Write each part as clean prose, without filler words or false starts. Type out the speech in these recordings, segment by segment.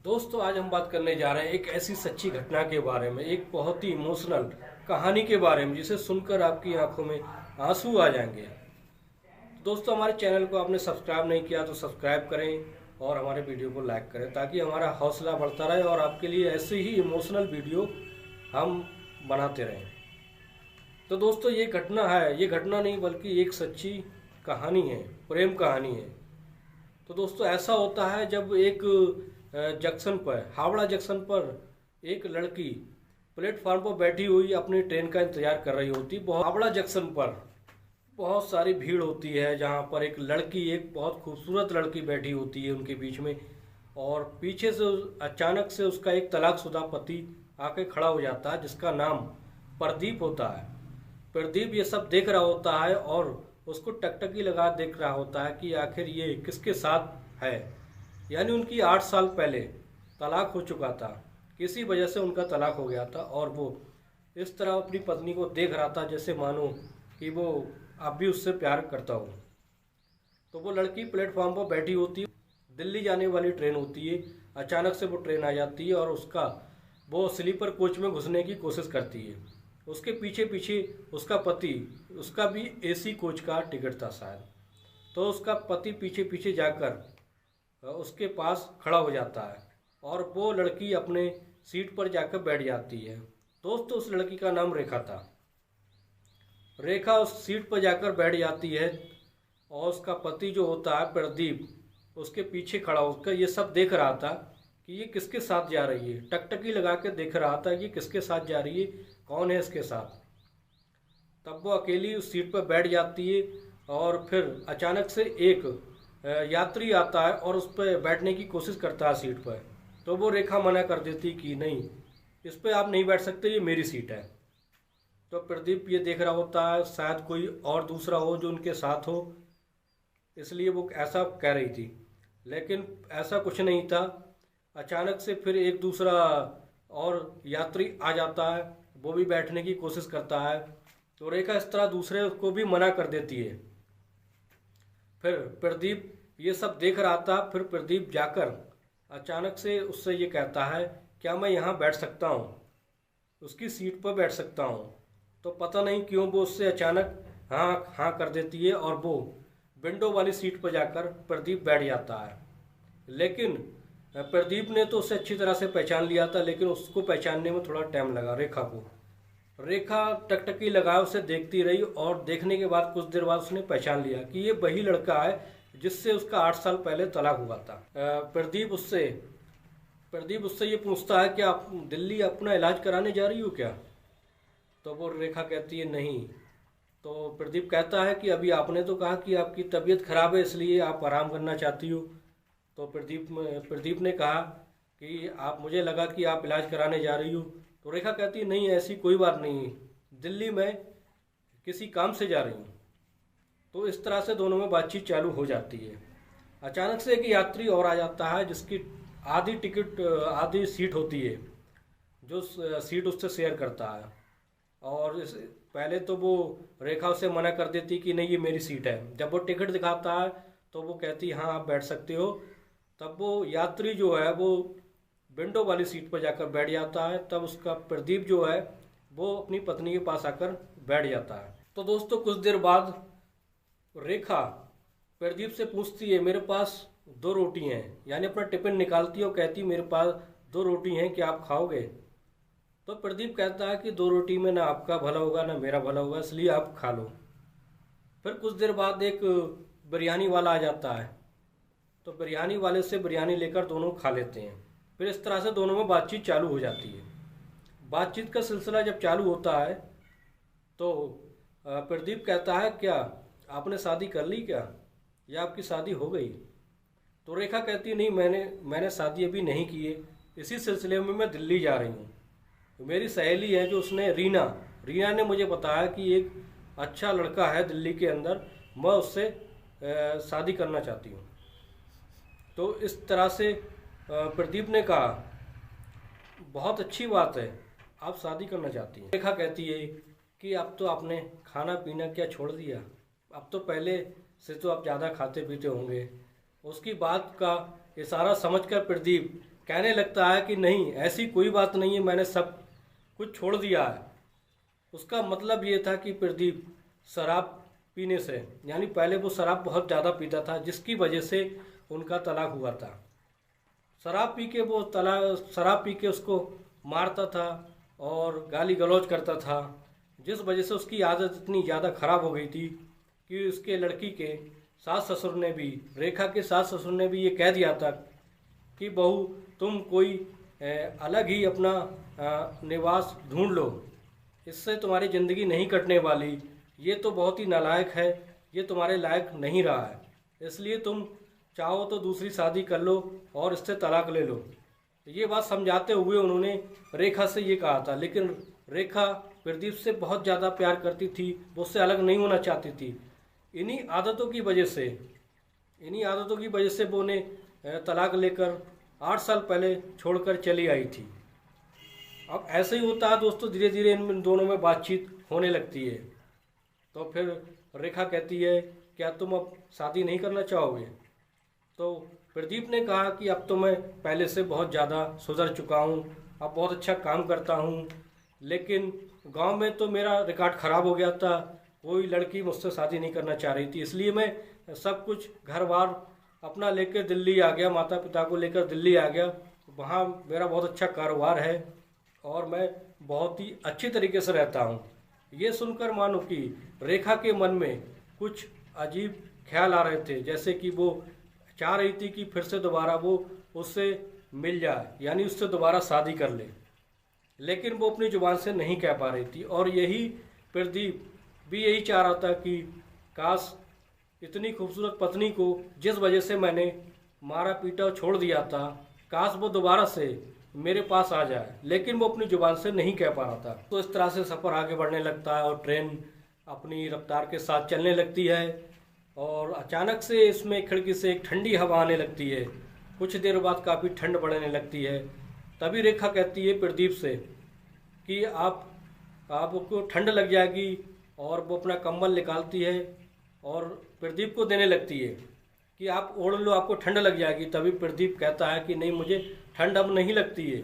दोस्तों आज हम बात करने जा रहे हैं एक ऐसी सच्ची घटना के बारे में, एक बहुत ही इमोशनल कहानी के बारे में जिसे सुनकर आपकी आंखों में आंसू आ जाएंगे। दोस्तों हमारे चैनल को आपने सब्सक्राइब नहीं किया तो सब्सक्राइब करें और हमारे वीडियो को लाइक करें ताकि हमारा हौसला बढ़ता रहे और आपके लिए ऐसे ही इमोशनल वीडियो हम बनाते रहें। तो दोस्तों ये घटना है, ये घटना नहीं बल्कि एक सच्ची कहानी है, प्रेम कहानी है। तो दोस्तों ऐसा होता है जब एक जंक्शन पर, हावड़ा जंक्शन पर एक लड़की प्लेटफार्म पर बैठी हुई अपनी ट्रेन का इंतजार कर रही होती। हावड़ा जंक्शन पर बहुत सारी भीड़ होती है जहाँ पर एक लड़की, एक बहुत खूबसूरत लड़की बैठी होती है उनके बीच में, और पीछे से अचानक से उसका एक तलाकशुदा पति आके खड़ा हो जाता है जिसका नाम प्रदीप होता है। प्रदीप ये सब देख रहा होता है और उसको टकटकी लगा देख रहा होता है कि आखिर ये किसके साथ है। यानी उनकी 8 साल पहले तलाक हो चुका था, किसी वजह से उनका तलाक हो गया था और वो इस तरह अपनी पत्नी को देख रहा था जैसे मानो कि वो अब भी उससे प्यार करता हो। तो वो लड़की प्लेटफॉर्म पर बैठी होती है, दिल्ली जाने वाली ट्रेन होती है, अचानक से वो ट्रेन आ जाती है और वो स्लीपर कोच में घुसने की कोशिश करती है। उसके पीछे पीछे उसका पति, उसका भी एसी कोच का टिकट था शायद, तो उसका पति पीछे पीछे जाकर उसके पास खड़ा हो जाता है और वो लड़की अपने सीट पर जाकर बैठ जाती है। दोस्तों उस लड़की का नाम रेखा था। रेखा उस सीट पर जाकर बैठ जाती है और उसका पति जो होता है प्रदीप, उसके पीछे खड़ा होकर ये सब देख रहा था कि ये किसके साथ जा रही है। टकटकी लगा के देख रहा था कि किसके साथ जा रही है, कौन है इसके साथ। तब वो अकेली उस सीट पर बैठ जाती है और फिर अचानक से एक यात्री आता है और उस पर बैठने की कोशिश करता है सीट पर। तो वो रेखा मना कर देती कि नहीं, इस पर आप नहीं बैठ सकते, ये मेरी सीट है। तो प्रदीप ये देख रहा होता है शायद कोई और दूसरा हो जो उनके साथ हो, इसलिए वो ऐसा कह रही थी, लेकिन ऐसा कुछ नहीं था। अचानक से फिर एक दूसरा और यात्री आ जाता है, वो भी बैठने की कोशिश करता है। तो रेखा इस तरह दूसरे को भी मना कर देती है। फिर प्रदीप ये सब देख रहा था, फिर प्रदीप जाकर अचानक से उससे ये कहता है, क्या मैं यहाँ बैठ सकता हूँ, उसकी सीट पर बैठ सकता हूँ। तो पता नहीं क्यों वो उससे अचानक हाँ हाँ कर देती है और वो विंडो वाली सीट पर जाकर प्रदीप बैठ जाता है। लेकिन प्रदीप ने तो उसे अच्छी तरह से पहचान लिया था, लेकिन उसको पहचानने में थोड़ा टाइम लगा रेखा को। रेखा टकटकी लगाए उसे देखती रही और देखने के बाद कुछ देर बाद उसने पहचान लिया कि ये वही लड़का है जिससे उसका 8 साल पहले तलाक हुआ था। प्रदीप उससे ये पूछता है कि आप दिल्ली अपना इलाज कराने जा रही हो क्या। तो वो रेखा कहती है नहीं। तो प्रदीप कहता है कि अभी आपने तो कहा कि आपकी तबीयत खराब है इसलिए आप आराम करना चाहती हो। तो प्रदीप ने कहा कि मुझे लगा कि आप इलाज कराने जा रही हो। तो रेखा कहती है नहीं, ऐसी कोई बात नहीं, दिल्ली में किसी काम से जा रही हूँ। तो इस तरह से दोनों में बातचीत चालू हो जाती है। अचानक से एक यात्री और आ जाता है जिसकी आधी सीट होती है, जो सीट उससे शेयर करता है। और पहले तो वो रेखा उसे मना कर देती कि नहीं ये मेरी सीट है। जब वो टिकट दिखाता है तो वो कहती हाँ आप बैठ सकते हो। तब वो यात्री जो है वो विंडो वाली सीट पर जाकर बैठ जाता है। तब उसका प्रदीप जो है वो अपनी पत्नी के पास आकर बैठ जाता है। तो दोस्तों कुछ देर बाद रेखा प्रदीप से पूछती है, मेरे पास 2 रोटी हैं, यानी अपना टिफिन निकालती है और कहती मेरे पास 2 रोटी हैं, क्या आप खाओगे। तो प्रदीप कहता है कि 2 रोटी में ना आपका भला होगा ना मेरा भला होगा, इसलिए आप खा लो। फिर कुछ देर बाद एक बिरयानी वाला आ जाता है, तो बिरयानी वाले से बिरयानी लेकर दोनों खा लेते हैं। फिर इस तरह से दोनों में बातचीत चालू हो जाती है। बातचीत का सिलसिला जब चालू होता है तो प्रदीप कहता है, क्या आपने शादी कर ली क्या, या आपकी शादी हो गई। तो रेखा कहती है नहीं, मैंने शादी अभी नहीं की है, इसी सिलसिले में मैं दिल्ली जा रही हूँ। तो मेरी सहेली है जो उसने रीना ने मुझे बताया कि एक अच्छा लड़का है दिल्ली के अंदर, मैं उससे शादी करना चाहती हूँ। तो इस तरह से प्रदीप ने कहा, बहुत अच्छी बात है, आप शादी करना चाहती हैं। रेखा कहती है कि अब तो आपने खाना पीना क्या छोड़ दिया, अब तो पहले से तो आप ज़्यादा खाते पीते होंगे। उसकी बात का इशारा समझकर प्रदीप कहने लगता है कि नहीं, ऐसी कोई बात नहीं है, मैंने सब कुछ छोड़ दिया है। उसका मतलब ये था कि प्रदीप शराब पीने से, यानी पहले वो शराब बहुत ज़्यादा पीता था, जिसकी वजह से उनका तलाक हुआ था। शराब पी के उसको मारता था और गाली गलौज करता था, जिस वजह से उसकी आदत इतनी ज़्यादा ख़राब हो गई थी कि उसके लड़की के सास ससुर ने भी, रेखा के सास ससुर ने भी ये कह दिया था कि बहू तुम कोई अलग ही अपना निवास ढूंढ लो, इससे तुम्हारी ज़िंदगी नहीं कटने वाली, ये तो बहुत ही नालायक है, ये तुम्हारे लायक नहीं रहा है, इसलिए तुम चाहो तो दूसरी शादी कर लो और इससे तलाक ले लो। ये बात समझाते हुए उन्होंने रेखा से ये कहा था, लेकिन रेखा प्रदीप से बहुत ज़्यादा प्यार करती थी, वो उससे अलग नहीं होना चाहती थी। इन्हीं आदतों की वजह से वो ने तलाक लेकर 8 साल पहले छोड़कर चली आई थी। अब ऐसे ही होता है दोस्तों, धीरे धीरे इन दोनों में बातचीत होने लगती है। तो फिर रेखा कहती है क्या तुम अब शादी नहीं करना चाहोगे? तो प्रदीप ने कहा कि अब तो मैं पहले से बहुत ज़्यादा सुधर चुका हूँ, अब बहुत अच्छा काम करता हूँ, लेकिन गांव में तो मेरा रिकॉर्ड ख़राब हो गया था, कोई लड़की मुझसे शादी नहीं करना चाह रही थी, इसलिए मैं सब कुछ घर बार अपना लेकर दिल्ली आ गया, माता पिता को लेकर दिल्ली आ गया। वहाँ मेरा बहुत अच्छा कारोबार है और मैं बहुत ही अच्छी तरीके से रहता हूँ। ये सुनकर मानो कि रेखा के मन में कुछ अजीब ख्याल आ रहे थे, जैसे कि वो चाह रही थी कि फिर से दोबारा वो उससे मिल जाए, यानी उससे दोबारा शादी कर ले, लेकिन वो अपनी जुबान से नहीं कह पा रही थी। और यही प्रदीप भी यही चाह रहा था कि काश इतनी खूबसूरत पत्नी को, जिस वजह से मैंने मारा पीटा छोड़ दिया था, काश वो दोबारा से मेरे पास आ जाए, लेकिन वो अपनी जुबान से नहीं कह पा रहा था। तो इस तरह से सफ़र आगे बढ़ने लगता है और ट्रेन अपनी रफ्तार के साथ चलने लगती है और अचानक से इसमें खिड़की से एक ठंडी हवा आने लगती है। कुछ देर बाद काफ़ी ठंड बढ़ने लगती है। तभी रेखा कहती है प्रदीप से कि आपको ठंड लग जाएगी, और वो अपना कंबल निकालती है और प्रदीप को देने लगती है कि आप ओढ़ लो, आपको ठंड लग जाएगी। तभी प्रदीप कहता है कि नहीं, मुझे ठंड अब नहीं लगती है।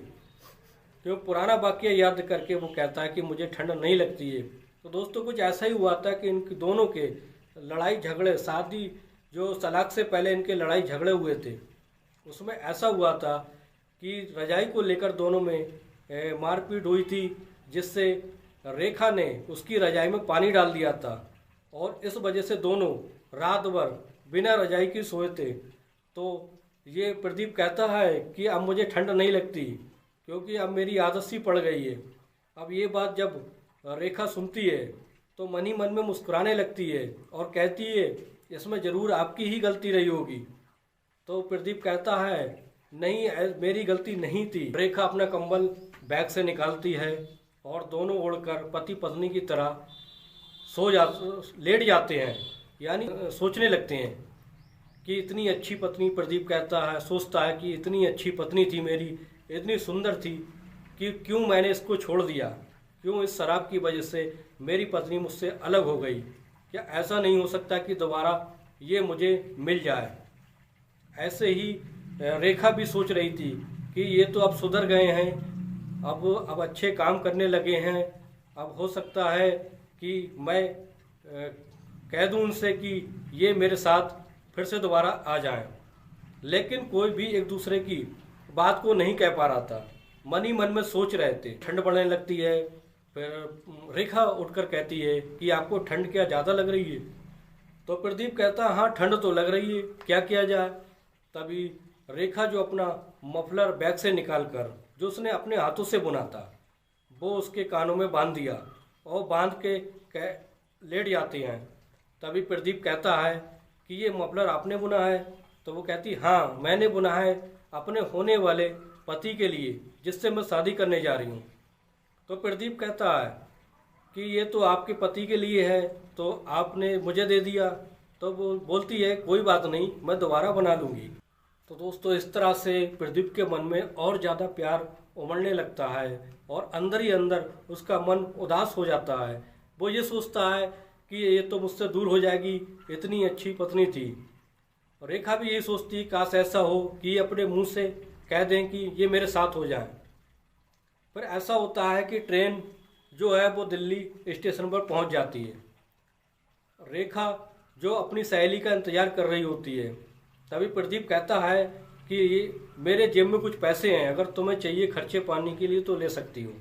क्यों पुराना वाक्य याद करके वो कहता है कि मुझे ठंड नहीं लगती है। तो दोस्तों कुछ ऐसा ही हुआ था कि इन दोनों के लड़ाई झगड़े, शादी जो तलाक से पहले इनके लड़ाई झगड़े हुए थे, उसमें ऐसा हुआ था कि रजाई को लेकर दोनों में मारपीट हुई थी, जिससे रेखा ने उसकी रजाई में पानी डाल दिया था और इस वजह से दोनों रात भर बिना रजाई के सोए थे। तो ये प्रदीप कहता है कि अब मुझे ठंड नहीं लगती, क्योंकि अब मेरी आदत सी पड़ गई है। अब ये बात जब रेखा सुनती है तो मन ही मन में मुस्कुराने लगती है और कहती है इसमें ज़रूर आपकी ही गलती रही होगी। तो प्रदीप कहता है नहीं, मेरी गलती नहीं थी। रेखा अपना कंबल बैग से निकालती है और दोनों ओढ़कर पति पत्नी की तरह लेट जाते हैं, यानी सोचने लगते हैं कि इतनी अच्छी पत्नी, प्रदीप सोचता है कि इतनी अच्छी पत्नी थी मेरी, इतनी सुंदर थी कि क्यों मैंने इसको छोड़ दिया, क्यों इस शराब की वजह से मेरी पत्नी मुझसे अलग हो गई, क्या ऐसा नहीं हो सकता कि दोबारा ये मुझे मिल जाए। ऐसे ही रेखा भी सोच रही थी कि ये तो अब सुधर गए हैं, अब अच्छे काम करने लगे हैं, अब हो सकता है कि मैं कह दूं उनसे कि ये मेरे साथ फिर से दोबारा आ जाएं। लेकिन कोई भी एक दूसरे की बात को नहीं कह पा रहा था, मन ही मन में सोच रहे थे। ठंड बढ़ने लगती है, फिर रेखा उठकर कहती है कि आपको ठंड क्या ज़्यादा लग रही है? तो प्रदीप कहता हाँ ठंड तो लग रही है, क्या किया जाए। तभी रेखा जो अपना मफलर बैग से निकालकर, जो उसने अपने हाथों से बुना था, वो उसके कानों में बांध दिया और बांध के लेट जाते हैं। तभी प्रदीप कहता है कि ये मफलर आपने बुना है? तो वो कहती हाँ मैंने बुना है अपने होने वाले पति के लिए, जिससे मैं शादी करने जा रही हूँ। तो प्रदीप कहता है कि ये तो आपके पति के लिए है, तो आपने मुझे दे दिया। तो वो बोलती है कोई बात नहीं, मैं दोबारा बना लूँगी। तो दोस्तों इस तरह से प्रदीप के मन में और ज़्यादा प्यार उमड़ने लगता है और अंदर ही अंदर उसका मन उदास हो जाता है। वो ये सोचता है कि ये तो मुझसे दूर हो जाएगी, इतनी अच्छी पत्नी थी। रेखा भी यही सोचती काश ऐसा हो कि अपने मुंह से कह दें कि ये मेरे साथ हो जाए। पर ऐसा होता है कि ट्रेन जो है वो दिल्ली स्टेशन पर पहुंच जाती है। रेखा जो अपनी सहेली का इंतज़ार कर रही होती है, तभी प्रदीप कहता है कि ये मेरे जेब में कुछ पैसे हैं, अगर तुम्हें चाहिए खर्चे पानी के लिए तो ले सकती हो।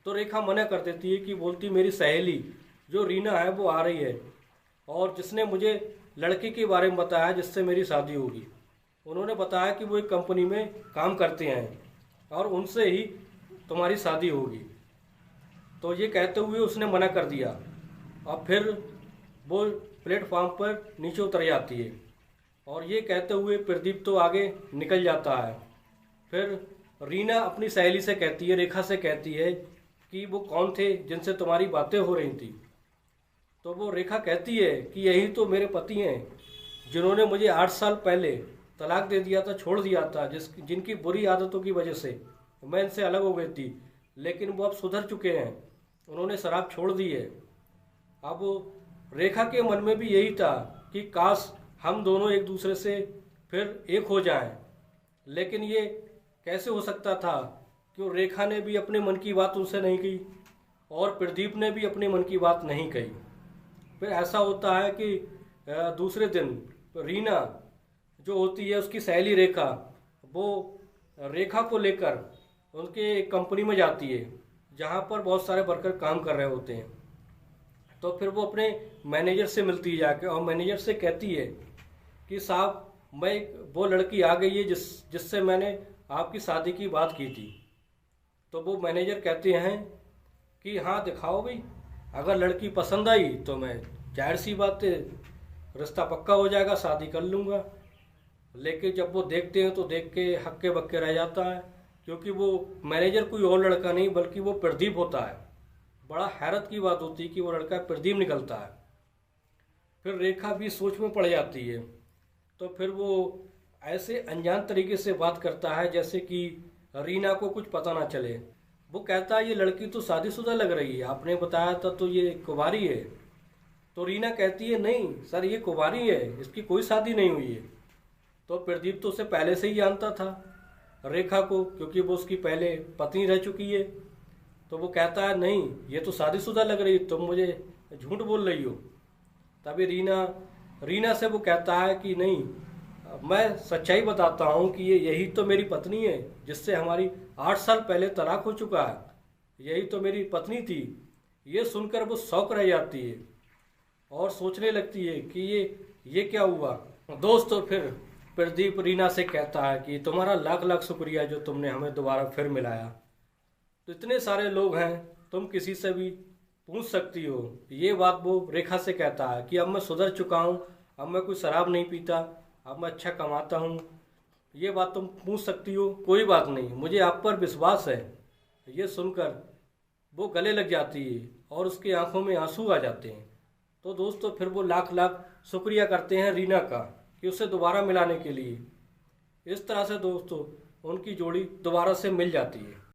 तो रेखा मना कर देती है कि बोलती मेरी सहेली जो रीना है वो आ रही है और जिसने मुझे लड़के के बारे में बताया जिससे मेरी शादी होगी। उन्होंने बताया कि वो एक कंपनी में काम करते हैं और उनसे ही तुम्हारी शादी होगी। तो ये कहते हुए उसने मना कर दिया और फिर वो प्लेटफॉर्म पर नीचे उतर जाती है और ये कहते हुए प्रदीप तो आगे निकल जाता है। फिर रीना अपनी सहेली से कहती है, रेखा से कहती है कि वो कौन थे जिनसे तुम्हारी बातें हो रही थी। तो वो रेखा कहती है कि यही तो मेरे पति हैं जिन्होंने मुझे 8 साल पहले तलाक दे दिया था, छोड़ दिया था, जिनकी बुरी आदतों की वजह से मैं इनसे अलग हो गई थी, लेकिन वो अब सुधर चुके हैं, उन्होंने शराब छोड़ दी है। अब रेखा के मन में भी यही था कि काश हम दोनों एक दूसरे से फिर एक हो जाएं, लेकिन ये कैसे हो सकता था कि रेखा ने भी अपने मन की बात उनसे नहीं की और प्रदीप ने भी अपने मन की बात नहीं कही। फिर ऐसा होता है कि दूसरे दिन रीना जो होती है उसकी सहेली रेखा, वो रेखा को लेकर उनके कंपनी में जाती है जहाँ पर बहुत सारे वर्कर काम कर रहे होते हैं। तो फिर वो अपने मैनेजर से मिलती है जाके और मैनेजर से कहती है कि साहब वो लड़की आ गई है जिससे मैंने आपकी शादी की बात की थी। तो वो मैनेजर कहते हैं कि हाँ दिखाओ भाई, अगर लड़की पसंद आई तो मैं जाहिर सी बात है रिश्ता पक्का हो जाएगा, शादी कर लूँगा। लेकिन जब वो देखते हैं तो देख के हक्के बक्के रह जाता है, क्योंकि वो मैनेजर कोई और लड़का नहीं बल्कि वो प्रदीप होता है। बड़ा हैरत की बात होती है कि वो लड़का प्रदीप निकलता है। फिर रेखा भी सोच में पड़ जाती है। तो फिर वो ऐसे अनजान तरीके से बात करता है जैसे कि रीना को कुछ पता ना चले। वो कहता है ये लड़की तो शादीशुदा लग रही है, आपने बताया था तो ये कुंवारी है। तो रीना कहती है नहीं सर ये कुंवारी है, इसकी कोई शादी नहीं हुई है। तो प्रदीप तो उसे पहले से ही जानता था रेखा को, क्योंकि वो उसकी पहले पत्नी रह चुकी है। तो वो कहता है नहीं ये तो शादीशुदा लग रही है, तुम मुझे झूठ बोल रही हो। तभी रीना से वो कहता है कि नहीं मैं सच्चाई बताता हूँ कि यही तो मेरी पत्नी है जिससे हमारी 8 साल पहले तलाक हो चुका है, यही तो मेरी पत्नी थी। ये सुनकर वो शौक रह जाती है और सोचने लगती है कि ये क्या हुआ। दोस्तों फिर प्रदीप रीना से कहता है कि तुम्हारा लाख लाख शुक्रिया जो तुमने हमें दोबारा फिर मिलाया। तो इतने सारे लोग हैं, तुम किसी से भी पूछ सकती हो। ये बात वो रेखा से कहता है कि अब मैं सुधर चुका हूँ, अब मैं कोई शराब नहीं पीता, अब मैं अच्छा कमाता हूँ। ये बात तुम पूछ सकती हो, कोई बात नहीं, मुझे आप पर विश्वास है। ये सुनकर वो गले लग जाती है और उसकी आंखों में आंसू आ जाते हैं। तो दोस्तों फिर वो लाख लाख शुक्रिया करते हैं रीना का कि उसे दोबारा मिलाने के लिए। इस तरह से दोस्तों उनकी जोड़ी दोबारा से मिल जाती है।